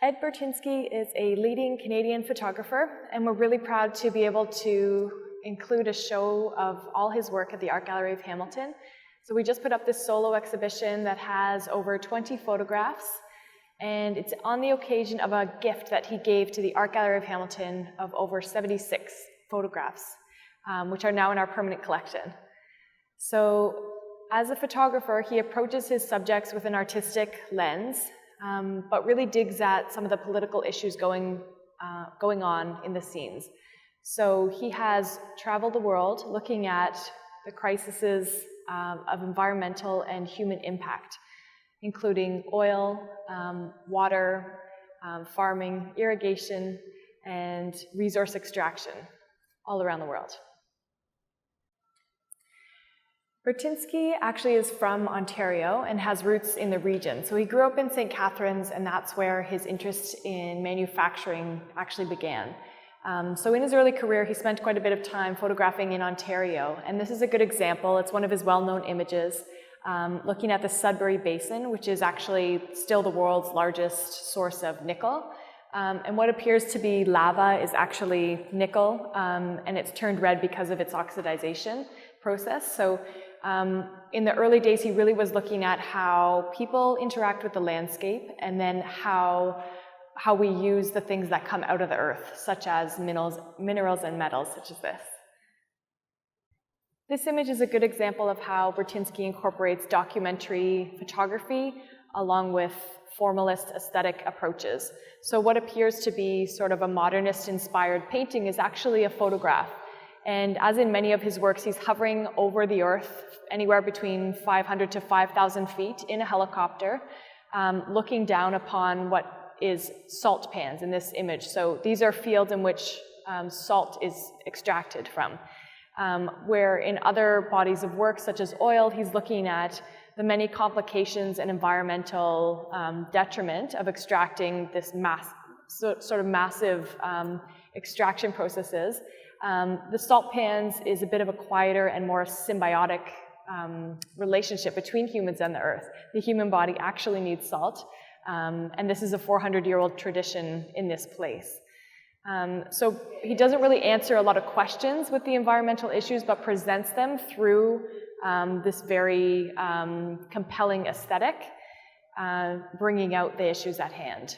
Ed Burtynsky is a leading Canadian photographer, and we're really proud to be able to include a show of all his work at the Art Gallery of Hamilton. So we just put up this solo exhibition that has over 20 photographs, and it's on the occasion of a gift that he gave to the Art Gallery of Hamilton of over 76 photographs, which are now in our permanent collection. So as a photographer, he approaches his subjects with an artistic lens, but really digs at some of the political issues going on in the scenes. So he has traveled the world looking at the crises of environmental and human impact, including oil, water, farming, irrigation, and resource extraction all around the world. Burtynsky actually is from Ontario and has roots in the region. So he grew up in St. Catharines, and that's where his interest in manufacturing actually began. So in his early career, he spent quite a bit of time photographing in Ontario, and this is a good example. It's one of his well-known images, looking at the Sudbury Basin, which is actually still the world's largest source of nickel. And what appears to be lava is actually nickel, and it's turned red because of its oxidization process. So in the early days, he really was looking at how people interact with the landscape, and then how we use the things that come out of the earth, such as minerals and metals, such as this. This image is a good example of how Burtynsky incorporates documentary photography along with formalist aesthetic approaches. So what appears to be sort of a modernist-inspired painting is actually a photograph. And as in many of his works, he's hovering over the earth anywhere between 500 to 5,000 feet in a helicopter, looking down upon what is salt pans in this image. So these are fields in which salt is extracted from. Where in other bodies of work, such as oil, he's looking at the many complications and environmental detriment of extracting this sort of massive extraction processes. The salt pans is a bit of a quieter and more symbiotic relationship between humans and the earth. The human body actually needs salt, and this is a 400-year-old tradition in this place. So he doesn't really answer a lot of questions with the environmental issues, but presents them through this very compelling aesthetic, bringing out the issues at hand.